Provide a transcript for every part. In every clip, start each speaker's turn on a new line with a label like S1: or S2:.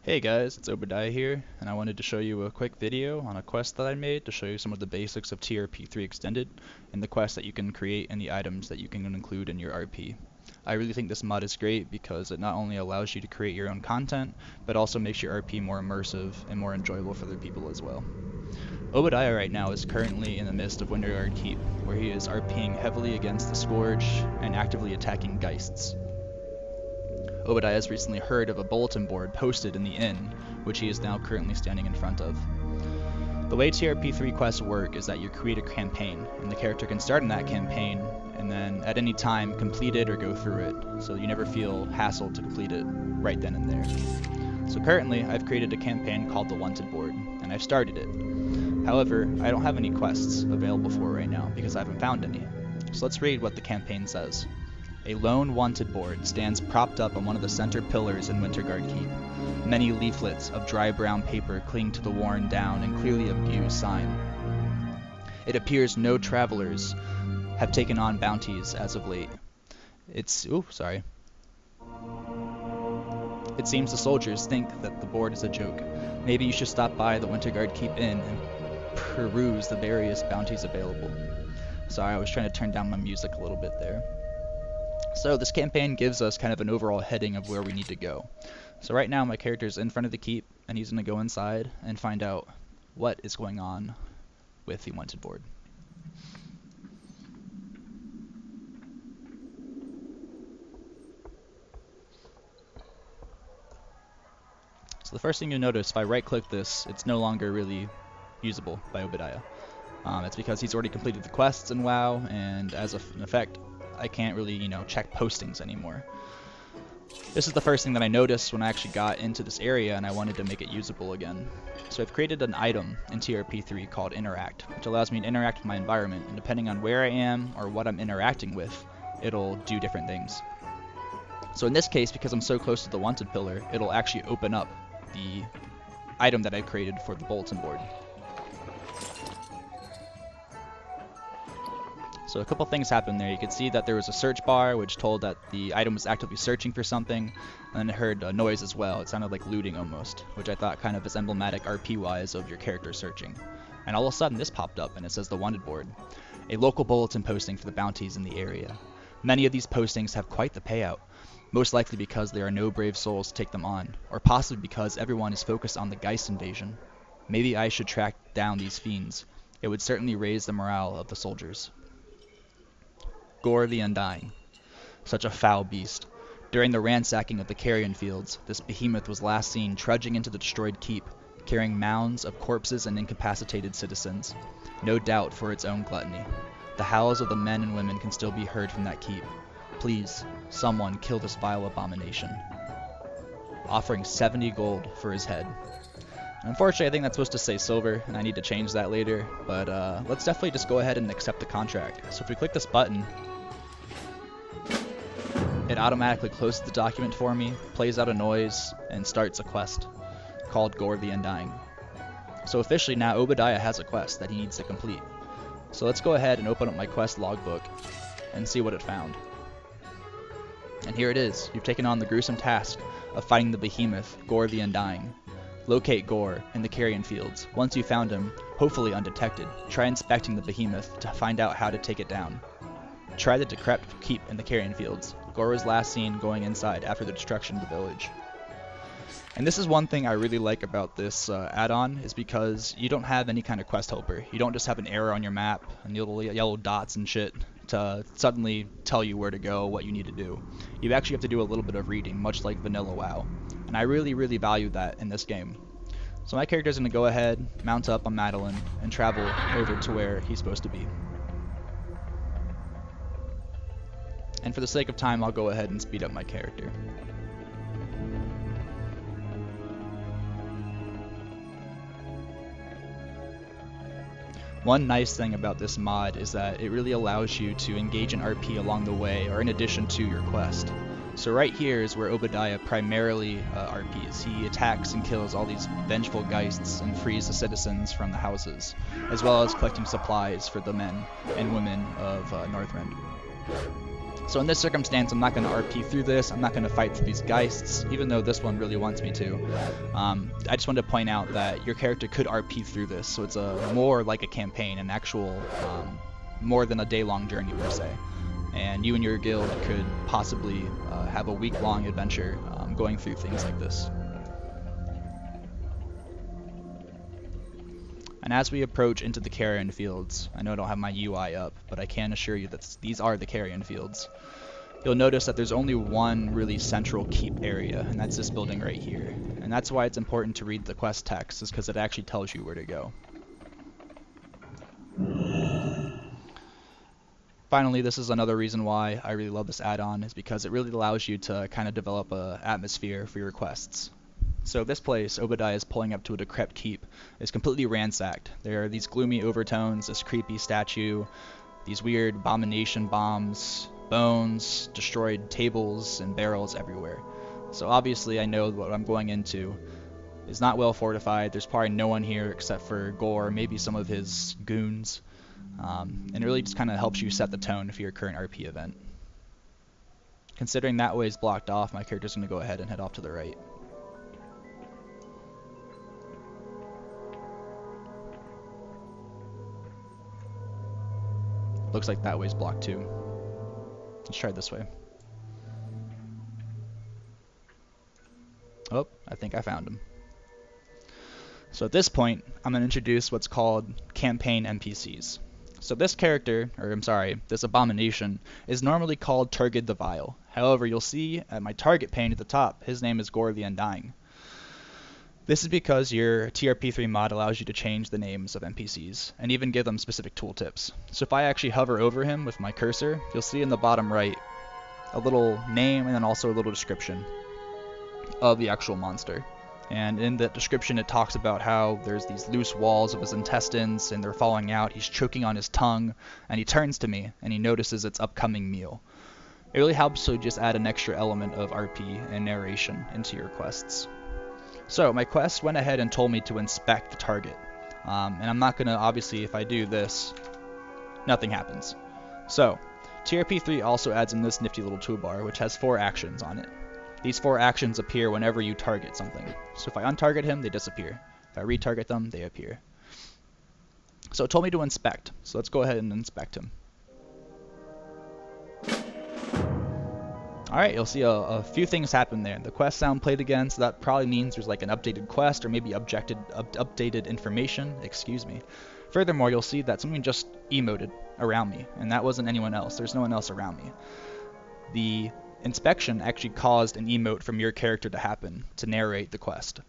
S1: Hey guys, it's Obadiah here, and I wanted to show you a quick video on a quest that I made to show you some of the basics of TRP3 Extended and the quests that you can create and the items that you can include in your RP. I really think this mod is great because it not only allows you to create your own content, but also makes your RP more immersive and more enjoyable for other people as well. Obadiah right now is currently in the midst of Winterguard Keep, where he is RPing heavily against the Scourge and actively attacking Geists. Obadiah has recently heard of a bulletin board posted in the inn, which he is now currently standing in front of. The way TRP3 quests work is that you create a campaign, and the character can start in that campaign, and then at any time complete it or go through it, so you never feel hassled to complete it right then and there. So currently, I've created a campaign called the Wanted Board, and I've started it. However, I don't have any quests available for it right now, because I haven't found any. So let's read what the campaign says. A lone wanted board stands propped up on one of the center pillars in Winterguard Keep. Many leaflets of dry brown paper cling to the worn down and clearly abused sign. It appears no travelers have taken on bounties as of late. It seems the soldiers think that the board is a joke. Maybe you should stop by the Winterguard Keep Inn and peruse the various bounties available. Sorry, I was trying to turn down my music a little bit there. So this campaign gives us kind of an overall heading of where we need to go. So right now my character is in front of the keep, and he's going to go inside and find out what is going on with the wanted board. So the first thing you'll notice, if I right click this, it's no longer really usable by Obadiah. It's because he's already completed the quests in WoW, and as an effect, I can't really, check postings anymore. This is the first thing that I noticed when I actually got into this area and I wanted to make it usable again. So I've created an item in TRP3 called Interact, which allows me to interact with my environment, and depending on where I am or what I'm interacting with, it'll do different things. So in this case, because I'm so close to the wanted pillar, it'll actually open up the item that I created for the bulletin board. So a couple things happened there. You could see that there was a search bar which told that the item was actively searching for something, and then I heard a noise as well. It sounded like looting almost, which I thought kind of is emblematic RP-wise of your character searching. And all of a sudden this popped up and it says the wanted board, a local bulletin posting for the bounties in the area. Many of these postings have quite the payout, most likely because there are no brave souls to take them on, or possibly because everyone is focused on the Geist invasion. Maybe I should track down these fiends. It would certainly raise the morale of the soldiers. Gore the Undying. Such a foul beast. During the ransacking of the carrion fields, this behemoth was last seen trudging into the destroyed keep, carrying mounds of corpses and incapacitated citizens. No doubt for its own gluttony. The howls of the men and women can still be heard from that keep. Please, someone kill this vile abomination. Offering 70 gold for his head. Unfortunately, I think that's supposed to say silver, and I need to change that later, but let's definitely just go ahead and accept the contract. So if we click this button, it automatically closes the document for me, plays out a noise, and starts a quest called Gore the Undying. So officially now Obadiah has a quest that he needs to complete. So let's go ahead and open up my quest logbook and see what it found. And here it is. You've taken on the gruesome task of fighting the behemoth, Gore the Undying. Locate Gore in the carrion fields. Once you found him, hopefully undetected, try inspecting the behemoth to find out how to take it down. Try the decrepit keep in the carrion fields. Gore was last seen going inside after the destruction of the village. And this is one thing I really like about this add-on, is because you don't have any kind of quest helper. You don't just have an arrow on your map and little yellow dots and shit to suddenly tell you where to go, what you need to do. You actually have to do a little bit of reading, much like vanilla WoW. And I really, really value that in this game. So my character is going to go ahead, mount up on Madeline, and travel over to where he's supposed to be. And for the sake of time, I'll go ahead and speed up my character. One nice thing about this mod is that it really allows you to engage in RP along the way, or in addition to your quest. So right here is where Obadiah primarily RPs. He attacks and kills all these vengeful Geists and frees the citizens from the houses, as well as collecting supplies for the men and women of Northrend. So in this circumstance, I'm not going to RP through this. I'm not going to fight through these Geists, even though this one really wants me to. I just wanted to point out that your character could RP through this, so it's more like a campaign, an actual, more than a day-long journey per se. And you and your guild could possibly have a week-long adventure going through things like this. And as we approach into the carrion fields, I know I don't have my UI up, but I can assure you that these are the carrion fields. You'll notice that there's only one really central keep area, and that's this building right here. And that's why it's important to read the quest text, is because it actually tells you where to go. Finally, this is another reason why I really love this add-on, is because it really allows you to kind of develop an atmosphere for your quests. So this place, Obadiah is pulling up to a decrepit keep, is completely ransacked. There are these gloomy overtones, this creepy statue, these weird abomination bombs, bones, destroyed tables and barrels everywhere. So obviously I know what I'm going into is not well fortified. There's probably no one here except for Gore, maybe some of his goons. And it really just kind of helps you set the tone for your current RP event. Considering that way is blocked off, my character's going to go ahead and head off to the right. Looks like that way's blocked too. Let's try it this way. Oh, I think I found him. So at this point, I'm going to introduce what's called campaign NPCs. So this character, or I'm sorry, this abomination, is normally called Turgid the Vile. However, you'll see at my target pane at the top, his name is Gore the Undying. This is because your TRP3 mod allows you to change the names of NPCs, and even give them specific tooltips. So if I actually hover over him with my cursor, you'll see in the bottom right a little name and then also a little description of the actual monster. And in that description it talks about how there's these loose walls of his intestines and they're falling out, he's choking on his tongue, and he turns to me and he notices its upcoming meal. It really helps to just add an extra element of RP and narration into your quests. So my quest went ahead and told me to inspect the target. And I'm not going to, obviously, if I do this, nothing happens. So TRP3 also adds in this nifty little toolbar, which has 4 actions on it. These 4 actions appear whenever you target something. So if I untarget him, they disappear. If I retarget them, they appear. So it told me to inspect. So let's go ahead and inspect him. Alright, you'll see a few things happen there. The quest sound played again, so that probably means there's like an updated quest or maybe updated information, excuse me. Furthermore, you'll see that something just emoted around me, and that wasn't anyone else. There's no one else around me. The inspection actually caused an emote from your character to happen to narrate the quest.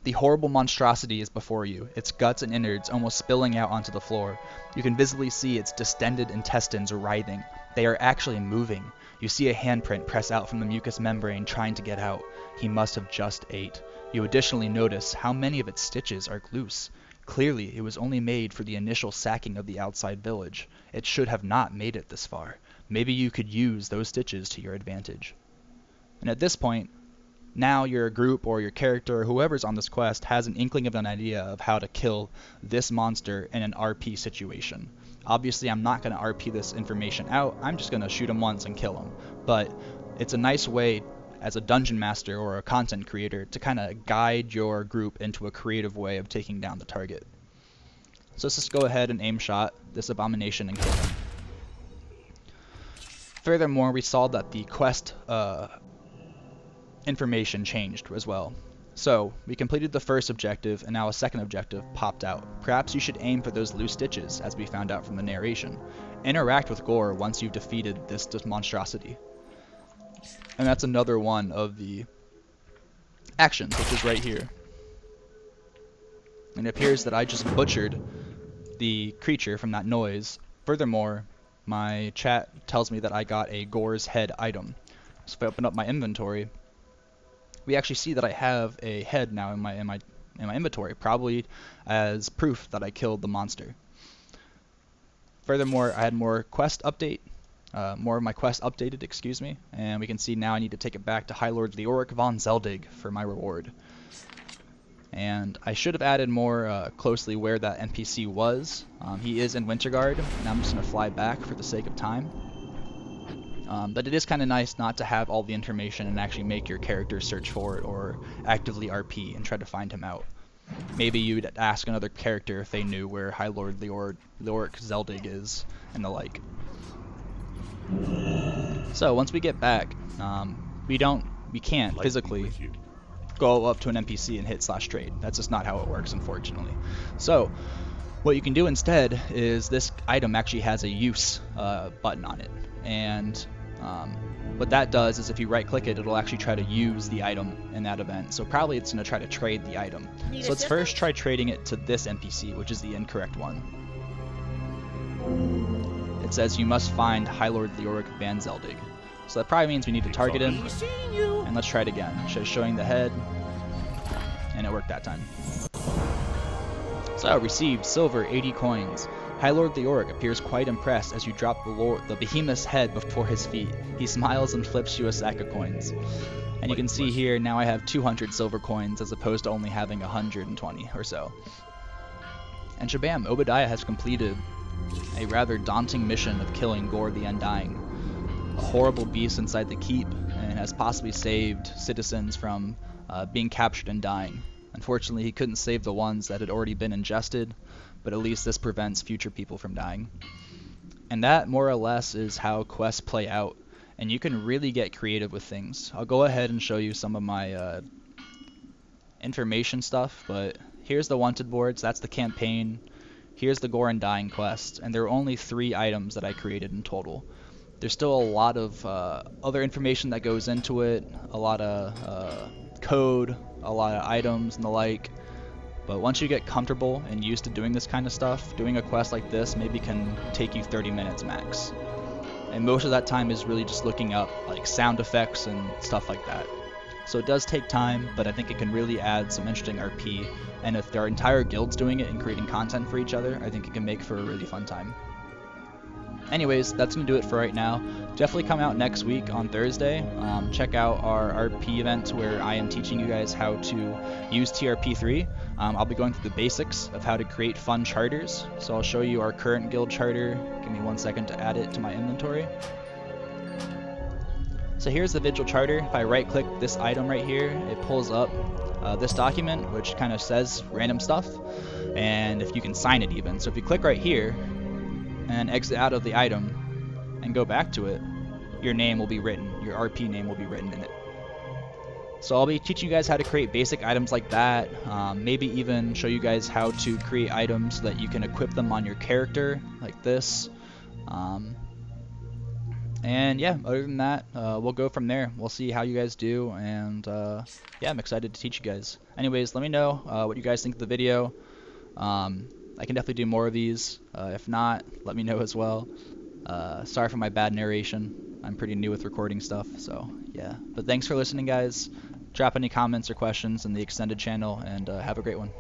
S1: The horrible monstrosity is before you, its guts and innards almost spilling out onto the floor. You can visibly see its distended intestines writhing. They are actually moving. You see a handprint press out from the mucous membrane trying to get out. He must have just ate. You additionally notice how many of its stitches are loose. Clearly, it was only made for the initial sacking of the outside village. It should have not made it this far. Maybe you could use those stitches to your advantage. And at this point, now your group or your character or whoever's on this quest has an inkling of an idea of how to kill this monster in an RP situation. Obviously, I'm not going to RP this information out. I'm just going to shoot him once and kill him. But it's a nice way as a dungeon master or a content creator to kind of guide your group into a creative way of taking down the target. So let's just go ahead and aim shot this abomination and kill him. Furthermore, we saw that the quest information changed as well. So we completed the first objective and now a second objective popped out. Perhaps you should aim for those loose stitches, as we found out from the narration. Interact with Gore once you've defeated this monstrosity. And that's another one of the actions, which is right here. And it appears that I just butchered the creature from that noise. Furthermore, my chat tells me that I got a Gore's head item. So if I open up my inventory, we actually see that I have a head now in my inventory, probably as proof that I killed the monster. Furthermore, I had more of my quest updated, excuse me, and we can see now I need to take it back to High Lord Leoric von Zeldig for my reward. And I should have added more closely where that NPC was. He is in Winterguard, and I'm just going to fly back for the sake of time. But it is kind of nice not to have all the information and actually make your character search for it or actively RP and try to find him out. Maybe you'd ask another character if they knew where High Lord Leoric Zeldig is, and the like. So once we get back, we can't physically go up to an NPC and hit /trade. That's just not how it works, unfortunately. So what you can do instead is this item actually has a use button on it, and what that does is if you right click it, it'll actually try to use the item in that event. So probably it's going to try to trade the item. So let's first try trading it to this NPC, which is the incorrect one. It says you must find High Lord Leoric Van Zeldig. So that probably means we need to target him. And let's try it again. Showing the head, and it worked that time. So received silver 80 coins. High Lord Leoric appears quite impressed as you drop the behemoth's head before his feet. He smiles and flips you a sack of coins. And you can see here, now I have 200 silver coins as opposed to only having 120 or so. And shabam, Obadiah has completed a rather daunting mission of killing Gore the Undying, a horrible beast inside the keep, and has possibly saved citizens from being captured and dying. Unfortunately, he couldn't save the ones that had already been ingested, but at least this prevents future people from dying. And that, more or less, is how quests play out, and you can really get creative with things. I'll go ahead and show you some of my information stuff, but here's the wanted boards, that's the campaign, here's the Gore Undying quest, and there are only 3 items that I created in total. There's still a lot of other information that goes into it, a lot of code, a lot of items and the like, but once you get comfortable and used to doing this kind of stuff, doing a quest like this maybe can take you 30 minutes max. And most of that time is really just looking up like sound effects and stuff like that. So it does take time, but I think it can really add some interesting RP, and if there are entire guilds doing it and creating content for each other, I think it can make for a really fun time. Anyways, that's going to do it for right now. Definitely come out next week on Thursday. Check out our RP event where I am teaching you guys how to use TRP3. I'll be going through the basics of how to create fun charters. So I'll show you our current guild charter. Give me 1 second to add it to my inventory. So here's the Vigil charter. If I right click this item right here, it pulls up this document which kind of says random stuff, and if you can sign it even. So if you click right here and exit out of the item and go back to it, your name will be written, your RP name will be written in it. So I'll be teaching you guys how to create basic items like that, maybe even show you guys how to create items so that you can equip them on your character like this. And yeah, other than that, we'll go from there. We'll see how you guys do, and yeah, I'm excited to teach you guys. Anyways, let me know what you guys think of the video. I can definitely do more of these. If not, let me know as well. Sorry for my bad narration. I'm pretty new with recording stuff, so yeah. But thanks for listening, guys. Drop any comments or questions in the extended channel, and have a great one.